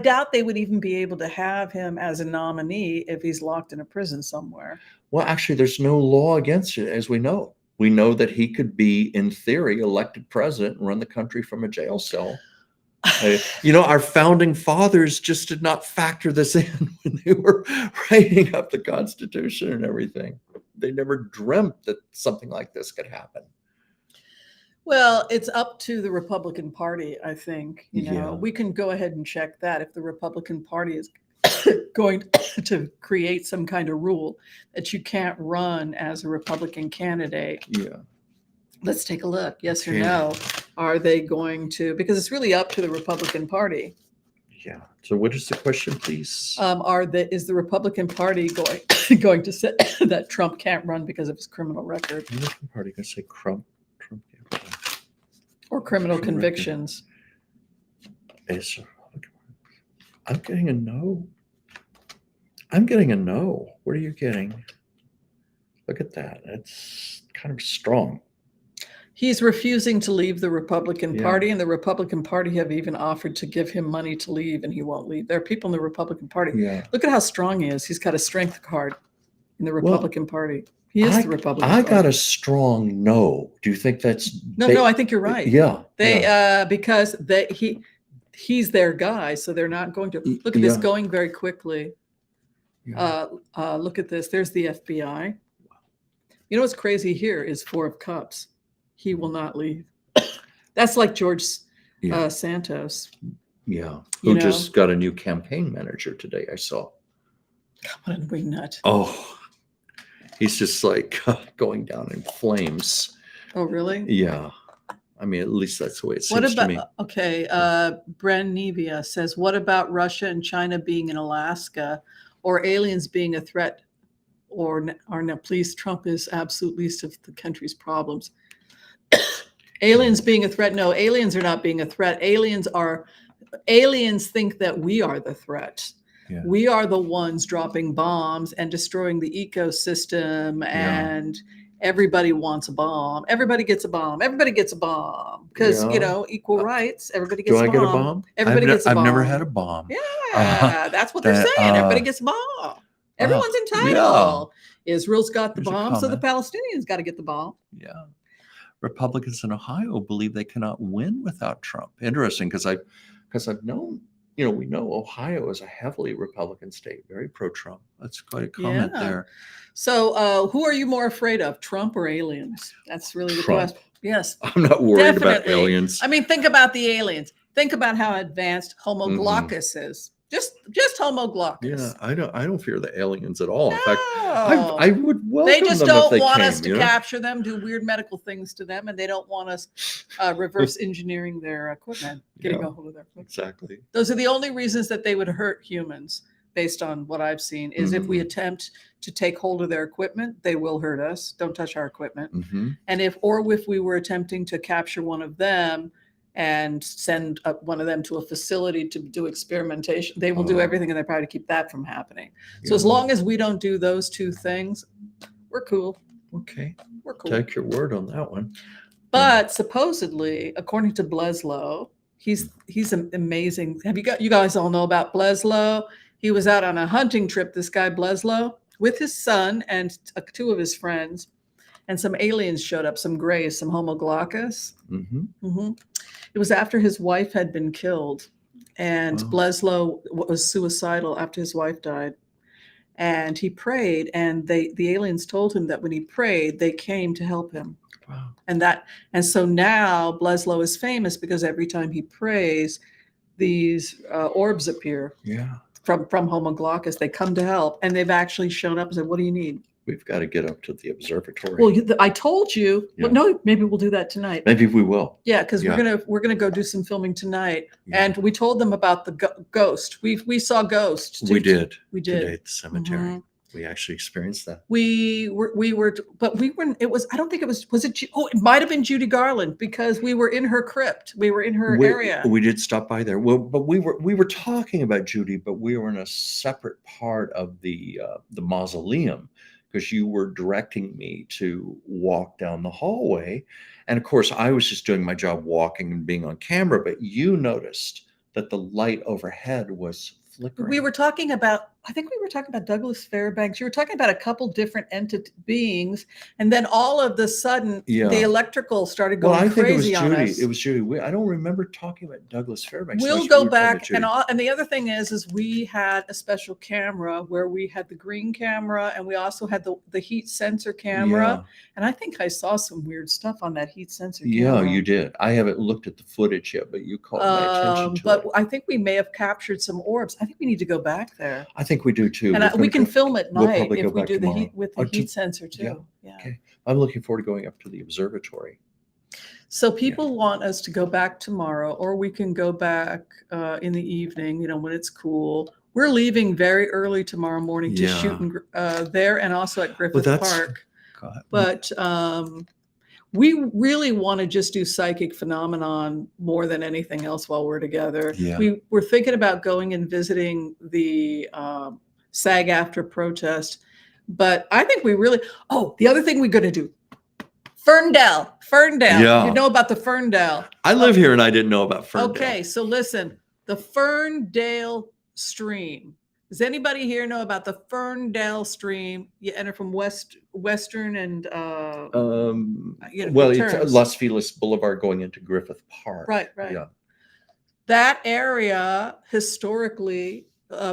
doubt they would even be able to have him as a nominee if he's locked in a prison somewhere. Well, actually, there's no law against it, as we know. We know that he could be, in theory, elected president and run the country from a jail cell. Our founding fathers just did not factor this in when they were writing up the Constitution and everything. They never dreamt that something like this could happen. Well, it's up to the Republican Party, I think. We can go ahead and check that if the Republican Party is going to create some kind of rule that you can't run as a Republican candidate. Yeah. Let's take a look. Yes or no. Are they going to? Because it's really up to the Republican Party. Yeah. So what is the question, please? Is the Republican Party going to say that Trump can't run because of his criminal record? The Republican Party going to say Trump or criminal convictions? I'm getting a no. I'm getting a no. What are you getting? Look at that. That's kind of strong. He's refusing to leave the Republican Party, and the Republican Party have even offered to give him money to leave, and he won't leave. There are people in the Republican Party. Yeah. Look at how strong he is. He's got a strength card in the Republican Party. He is the Republican Party. I got a strong no. Do you think that's no? I think you're right. Yeah. Because he's their guy, so they're not going to look at this going very quickly. Yeah. Look at this. There's the FBI. You know what's crazy here is 4 of Cups. He will not leave. That's like George Santos. Yeah. Who just got a new campaign manager today, I saw. What a wingnut. Oh. He's just like going down in flames. Oh, really? Yeah. I mean, at least that's the way it seems to me. Okay. Bren Nevia says, what about Russia and China being in Alaska or aliens being a threat? Please, Trump is absolute least of the country's problems. Aliens being a threat? No, aliens are not being a threat. Aliens think that we are the threat. Yeah. We are the ones dropping bombs and destroying the ecosystem, and everybody wants a bomb. Everybody gets a bomb. Everybody gets a bomb because equal rights. Everybody gets a bomb. Do I get a bomb? Everybody gets a bomb. I've never had a bomb. Yeah, that's what they're saying. Everybody gets a bomb. Everyone's entitled. Israel's got the bomb, so the Palestinians got to get the bomb. Yeah. Republicans in Ohio believe they cannot win without Trump. Interesting, because I've known. We know Ohio is a heavily Republican state, very pro-Trump. That's quite a comment there. So who are you more afraid of, Trump or aliens? That's really the question. Yes. I'm not worried about aliens. I mean, think about the aliens. Think about how advanced Homo glaucus is. Just Homo glaucus. Yeah, I don't fear the aliens at all. In fact, I would welcome them. They just don't want us to capture them, do weird medical things to them, and they don't want us reverse engineering their equipment, getting a hold of their equipment. Exactly. Those are the only reasons that they would hurt humans, based on what I've seen, is if we attempt to take hold of their equipment, they will hurt us. Don't touch our equipment. And if we were attempting to capture one of them and send one of them to a facility to do experimentation, they will do everything in their power to keep that from happening. So as long as we don't do those two things, We're cool. Okay. We're cool. Take your word on that one. But supposedly, according to Bleslow, he's amazing. You guys all know about Bleslow? He was out on a hunting trip, this guy Bleslow, with his son and two of his friends, and some aliens showed up, some grays, some Homo glaucus. It was after his wife had been killed, and Bleslow was suicidal after his wife died. And he prayed, and the aliens told him that when he prayed, they came to help him. Wow. And so now Bleslow is famous because every time he prays, these orbs appear. Yeah. From Homo glaucus, they come to help, and they've actually shown up and said, "What do you need?" We've got to get up to the observatory. Well, I told you. Yeah. But no, maybe we'll do that tonight. Maybe we will. Yeah, because we're gonna go do some filming tonight, Yeah. and we told them about the ghost. We saw ghosts. We did. We did Today at the cemetery. We actually experienced that. We were, but we weren't. It was. I don't think it was. Was it? Oh, it might have been Judy Garland because we were in her crypt. We were in her area. We did stop by there. Well, but we were talking about Judy, but we were in a separate part of the mausoleum because you were directing me to walk down the hallway, and of course I was just doing my job walking and being on camera. But you noticed that the light overhead was flickering. We were talking about. I think we were talking about Douglas Fairbanks. You were talking about a couple different beings, and then all of the sudden, the electrical started going crazy on us. It was Judy. I don't remember talking about Douglas Fairbanks. We'll go back, and the other thing is we had a special camera where we had the green camera, and we also had the heat sensor camera. And I think I saw some weird stuff on that heat sensor camera. Yeah, you did. I haven't looked at the footage yet, but you called my attention to it. But I think we may have captured some orbs. I think we need to go back there. I think we do too. And we can film at night if we do tomorrow. the heat with the heat sensor too. Yeah. Okay. I'm looking forward to going up to the observatory. So people want us to go back tomorrow, or we can go back in the evening, when it's cool. We're leaving very early tomorrow morning to shoot there and also at Griffith Park. But we really want to just do psychic phenomenon more than anything else while we're together. Yeah. We're thinking about going and visiting the SAG-AFTRA protest, but I think we really. Oh, the other thing we're going to do. Ferndale. Yeah. You know about the Ferndale. I live here and I didn't know about Ferndale. Okay, so listen, the Ferndale stream. Does anybody here know about the Ferndale stream? You enter from Western and it's Las Feliz Boulevard going into Griffith Park. Right. Yeah. That area historically,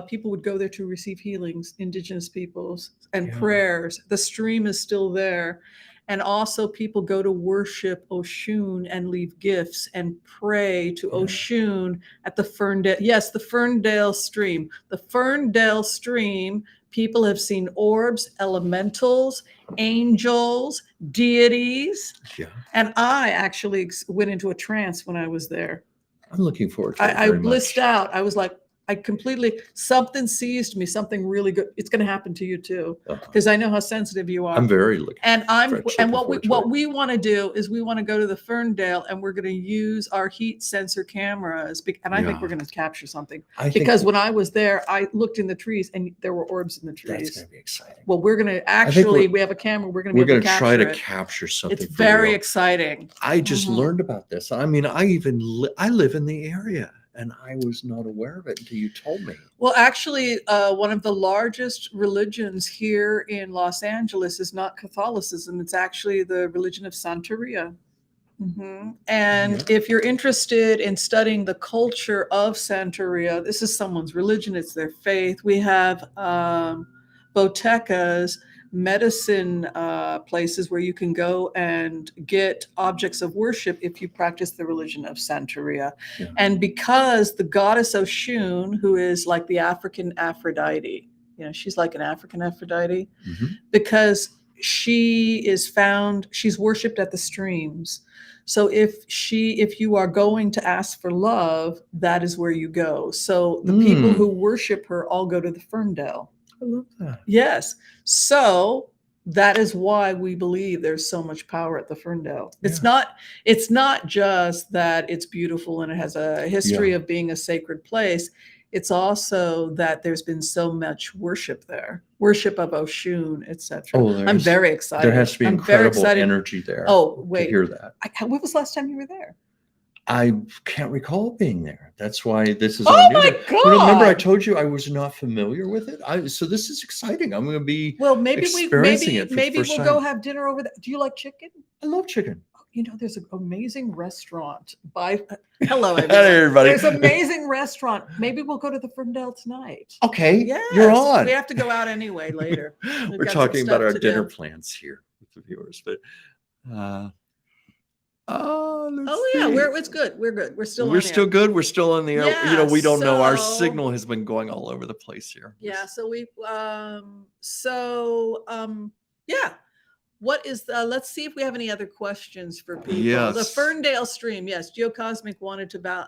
people would go there to receive healings, indigenous peoples, and prayers. The stream is still there. And also people go to worship Oshun and leave gifts and pray to Oshun at the Ferndale. Yes, the Ferndale stream. The Ferndale stream, people have seen orbs, elementals, angels, deities. Yeah. And I actually went into a trance when I was there. I'm looking forward to it. I blissed out. I was like, something seized me, something really good. It's going to happen to you too, because I know how sensitive you are. I'm very looking. And what we want to do is we want to go to the Ferndale, and we're going to use our heat sensor cameras, and I think we're going to capture something. Because when I was there, I looked in the trees, and there were orbs in the trees. That's going to be exciting. Well, we're going to actually, we have a camera. We're going to try to capture something. It's very exciting. I just learned about this. I mean, I live in the area. And I was not aware of it until you told me. Well, actually, one of the largest religions here in Los Angeles is not Catholicism. It's actually the religion of Santeria. And if you're interested in studying the culture of Santeria, this is someone's religion. It's their faith. We have botecas, medicine places where you can go and get objects of worship if you practice the religion of Santeria. And because the goddess Oshun, who is like the African Aphrodite, she's like an African Aphrodite, because she's worshipped at the streams. So if you are going to ask for love, that is where you go. So the people who worship her all go to the Ferndale. I love that. Yes. So that is why we believe there's so much power at the Ferndale. It's not just that it's beautiful and it has a history of being a sacred place. It's also that there's been so much worship there, worship of Oshun, etc. Oh, I'm very excited. There has to be I'm very incredible excited. energy there. Oh, To wait. hear that. When was the last time you were there? I can't recall being there. That's why this is Oh all new. my Remember, I God. told you I was not familiar with it. So this is exciting. I'm going to be Well, maybe experiencing it for the maybe first we'll time. go have dinner over there. Do you like chicken? I love chicken. You know, there's an amazing restaurant by hello Hey, everyone. everybody. There's an amazing restaurant. Maybe we'll go to the Ferndale tonight. Okay, Yes, you're on. we have to go out anyway later. We've We're got some talking about stuff our to dinner do. plans here with the viewers, but Oh let's yeah, see. it's good. We're good. We're still We're on still air. good. We're still on the air. Yeah, You know, we don't know. Our so- signal has been going all over the place here. Yeah, so yeah. What is let's see if we have any other questions for people. The Yes. Ferndale stream. Yes, Geocosmic wanted to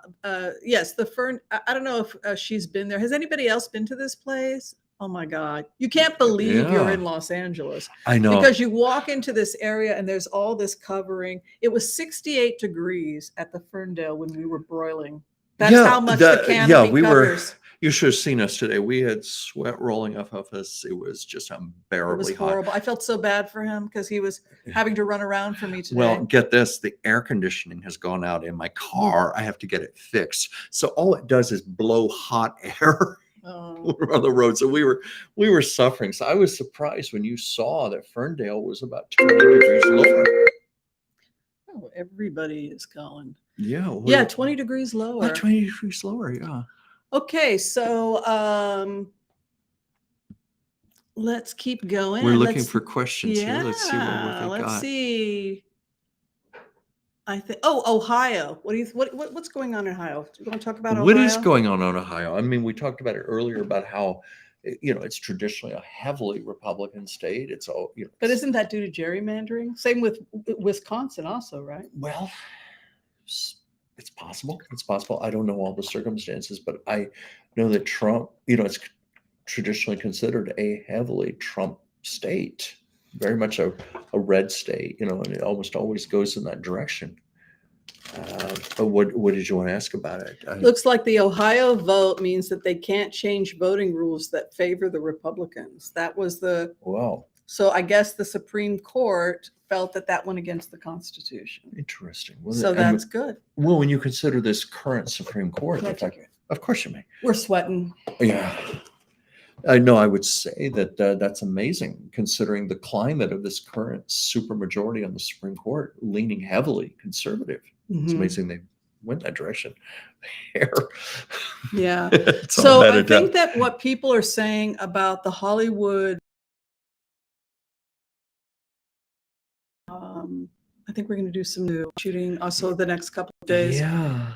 yes, the Fern. I don't know if she's been there. Has anybody else been to this place? Oh my God. You can't believe you're Yeah. in Los Angeles. I know. Because you walk into this area and there's all this covering. It was 68 degrees at the Ferndale when we were broiling. That's how much the canopy covers. You should have seen us today. We had sweat rolling off of us. It was just It unbearably was horrible. I felt so bad for him because he was having to run around for me today. Well, get this, the air conditioning has gone out in my car. I have to get it fixed. So all it does is blow hot air on the road. So we were suffering. So I was surprised when you saw that Ferndale was about 20 degrees lower. Oh, everybody is going. Yeah. Yeah, 20 degrees lower. About 20 degrees lower, yeah. Okay, so let's keep going. We're looking for questions here. Let's see what they got. Let's see. I think Ohio. What's going on in Ohio? Do you want to talk about Ohio? What is going on in Ohio? I mean, we talked about it earlier about how it's traditionally a heavily Republican state. It's all But isn't that due to gerrymandering? Same with Wisconsin also, right? Well, it's possible. It's possible. I don't know all the circumstances, but I know that Trump, it's traditionally considered a heavily Trump state, very much a red state, and it almost always goes in that direction. But what did you want to ask about it? Looks like the Ohio vote means that they can't change voting rules that favor the Republicans. That was wow. So I guess the Supreme Court felt that went against the Constitution. Interesting. Well, so that's good. Well, when you consider this current Supreme Court, of course you may. We're sweating. Yeah. I know. I would say that that's amazing, considering the climate of this current supermajority on the Supreme Court, leaning heavily conservative. Mm-hmm. It's amazing they went that direction. Yeah. So I think that what people are saying about the Hollywood, I think we're going to do some new shooting also the next couple of days. Yeah.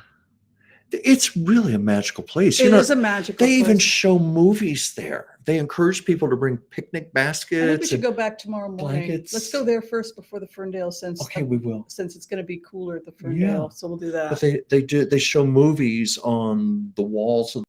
It's really a magical place. It is a magical place. They even show movies there. They encourage people to bring picnic baskets. I think we should go back tomorrow morning. Blankets. Let's go there first before the Ferndale, Okay, we will. Since it's going to be cooler at the Ferndale. Yeah. So we'll do that. But they show movies on the walls of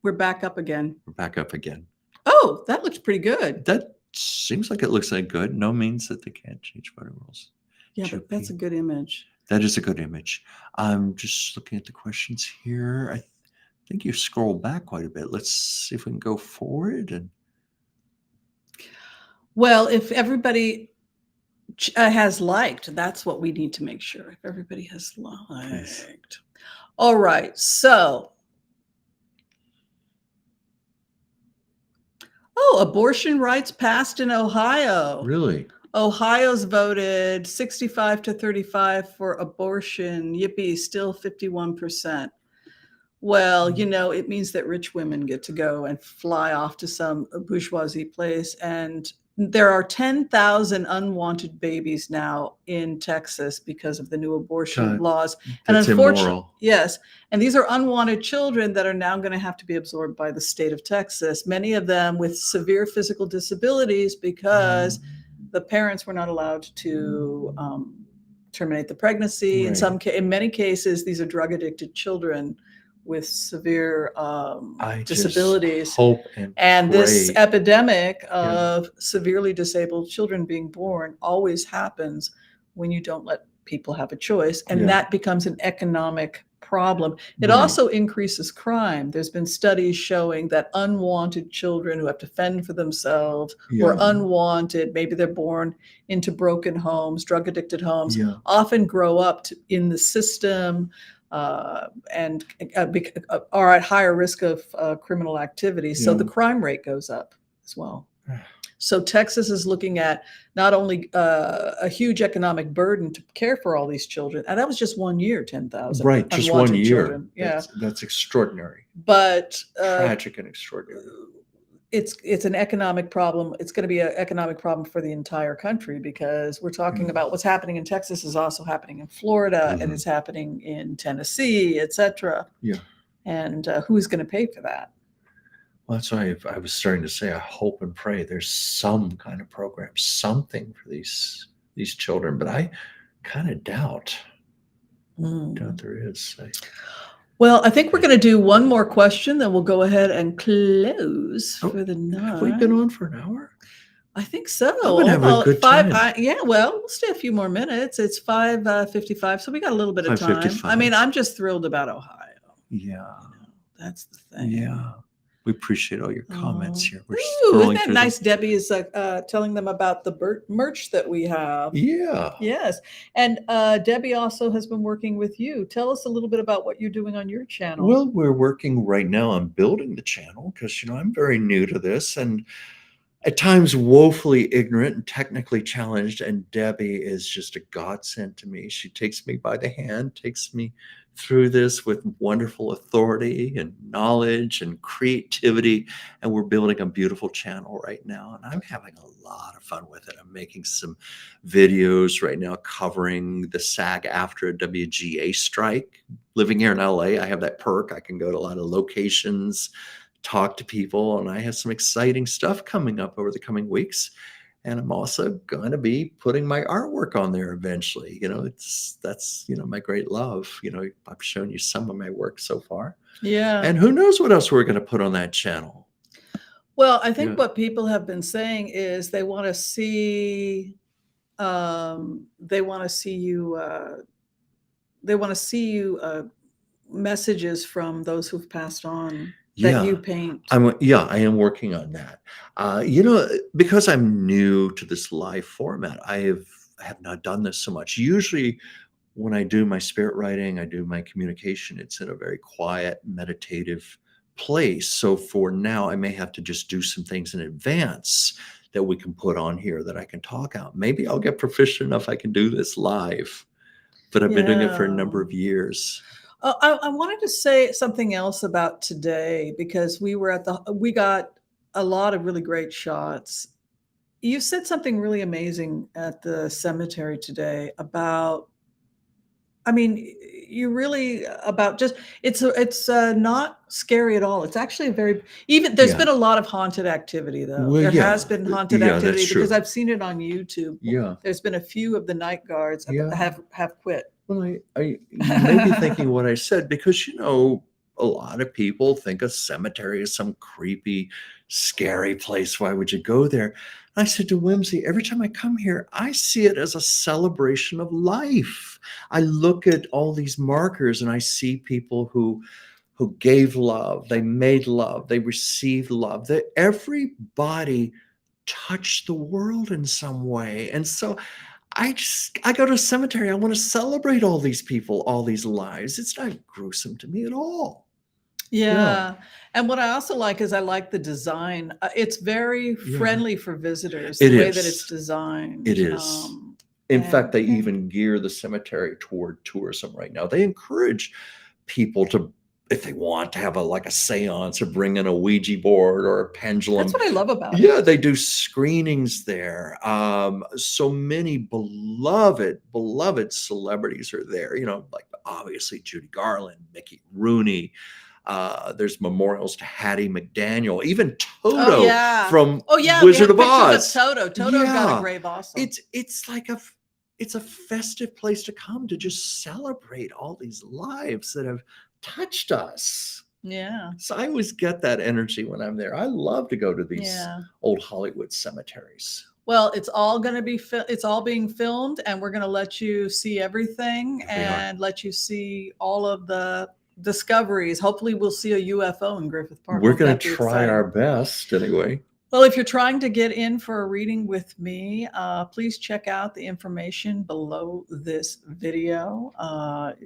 we're back up again. We're back up again. Oh, that looks pretty good. That seems like it looks like good. No means that they can't change voting rules. Yeah, but that's a good image. That is a good image. I'm just looking at the questions here. I think you scroll back quite a bit. Let's see if we can go forward. Well, if everybody has liked, that's what we need to make sure. If everybody has liked. Nice. All right, so. Oh, abortion rights passed in Ohio. Really? Ohio's voted 65 to 35 for abortion. Yippee, still 51%. Well, it means that rich women get to go and fly off to some bourgeoisie place. And there are 10,000 unwanted babies now in Texas because of the new abortion laws. And unfortunately, yes. And these are unwanted children that are now going to have to be absorbed by the state of Texas, many of them with severe physical disabilities because the parents were not allowed to terminate the pregnancy. In many cases, these are drug addicted children with severe disabilities. Just hope and this pray. epidemic of severely disabled children being born always happens when you don't let people have a choice, and that becomes an economic problem. It also increases crime. There's been studies showing that unwanted children who have to fend for themselves or unwanted, maybe they're born into broken homes, drug addicted homes, often grow up in the system and are at higher risk of criminal activity. So the crime rate goes up as well. So Texas is looking at not only a huge economic burden to care for all these children, and that was just 1 year, 10,000. Right, just 1 year. Children. That's extraordinary. But tragic and extraordinary. It's an economic problem. It's going to be an economic problem for the entire country, because we're talking about what's happening in Texas is also happening in Florida, and it's happening in Tennessee, etc. And who's going to pay for that? Well, that's why I was starting to say, I hope and pray there's some kind of program, something for these children, but I kind of doubt there is. Well, I think we're going to do one more question, then we'll go ahead and close for the night. Have we been on for an hour? I think so. I'm gonna have a good time. We'll stay a few more minutes. It's 5:55, so we got a little bit of time. I mean, I'm just thrilled about Ohio. Yeah. That's the thing. Yeah. We appreciate all your comments here. We're isn't that nice? Debbie is telling them about the merch that we have. Yeah. Yes. And Debbie also has been working with you. Tell us a little bit about what you're doing on your channel. Well, we're working right now on building the channel because, I'm very new to this and at times woefully ignorant and technically challenged. And Debbie is just a godsend to me. She takes me by the hand, takes me through this with wonderful authority and knowledge and creativity. And we're building a beautiful channel right now. And I'm having a lot of fun with it. I'm making some videos right now covering the SAG-AFTRA WGA strike. Living here in LA, I have that perk. I can go to a lot of locations, talk to people, and I have some exciting stuff coming up over the coming weeks. And I'm also going to be putting my artwork on there eventually. That's my great love. I've shown you some of my work so far. Yeah. And who knows what else we're going to put on that channel. Well, I think what people have been saying is they want to see messages from those who've passed on that you paint. I am working on that. Because I'm new to this live format, I have not done this so much. Usually when I do my spirit writing, I do my communication, it's in a very quiet, meditative place. So for now, I may have to just do some things in advance that we can put on here that I can talk out. Maybe I'll get proficient enough I can do this live, but I've been doing it for a number of years. I wanted to say something else about today, because we got a lot of really great shots. You said something really amazing at the cemetery today about, it's not scary at all. It's actually there's been a lot of haunted activity though. Well, there has been haunted activity because I've seen it on YouTube. Yeah. There's been a few of the night guards have quit. Well, you may be thinking what I said, because, a lot of people think a cemetery is some creepy, scary place. Why would you go there? And I said to Whimsy, every time I come here, I see it as a celebration of life. I look at all these markers and I see people who gave love, they made love, they received love, that everybody touched the world in some way. And so I go to a cemetery. I want to celebrate all these people, all these lives. It's not gruesome to me at all. Yeah. And what I also like is I like the design. It's very friendly for visitors, the way that it's designed. It is. In fact, they even gear the cemetery toward tourism right now. They encourage people to, if they want to have a seance or bring in a Ouija board or a pendulum. That's what I love about it. Yeah, they do screenings there. So many beloved celebrities are there, like obviously Judy Garland, Mickey Rooney. There's memorials to Hattie McDaniel, even Toto from Oh yeah, we Wizard have of pictures Oz. of Toto. Toto's got Yeah. a grave also. It's like it's a festive place to come to just celebrate all these lives that have touched us. Yeah. So I always get that energy when I'm there. I love to go to these Yeah. old Hollywood cemeteries. Well, it's all going to be it's all being filmed, and we're going to let you see everything We are. and let you see all of the discoveries. Hopefully, we'll see a UFO in Griffith Park. We're Won't going that to be try exciting? our best anyway. Well, if you're trying to get in for a reading with me, please check out the information below this video.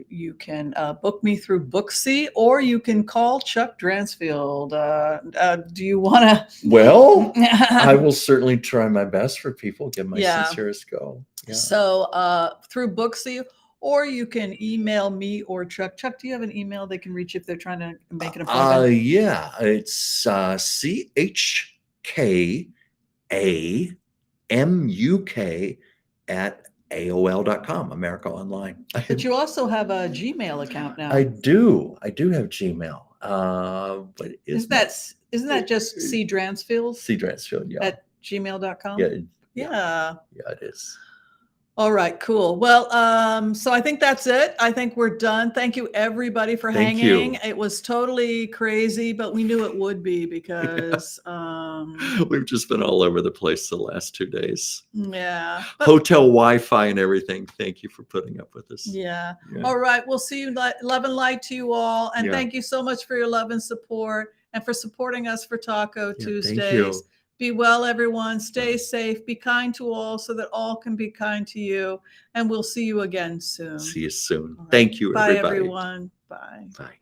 You can book me through Booksy, or you can call Chuck Dransfield. Do you want to? Well, I will certainly try my best for people, give my Yeah. sincerest go. Yeah. So through Booksy, or you can email me or Chuck. Chuck, do you have an email they can reach if they're trying to make an appointment? Yeah, it's CHKAMUK@AOL.com, America Online. But you also have a Gmail account now. I do have Gmail. But Isn't that just C Dransfield C Dransfield, yeah. at gmail.com? Yeah, Yeah. it is. All right, cool. Well, so I think that's it. I think we're done. Thank you everybody for Thank hanging. you. It was totally crazy, but we knew it would be because We've just been all over the place the last 2 days. yeah. Hotel Wi-Fi and everything. Thank you for putting up with us. Yeah. Yeah. All right. We'll see you. Love and light to you all. And Yeah. thank you so much for your love and support and for supporting us for Taco Yeah, Tuesdays. thank you. Be well, everyone. Stay Bye. safe. Be kind to all so that all can be kind to you. And we'll see you again soon. See you soon. All right. Thank you, Bye, everybody. everyone. Bye. Bye.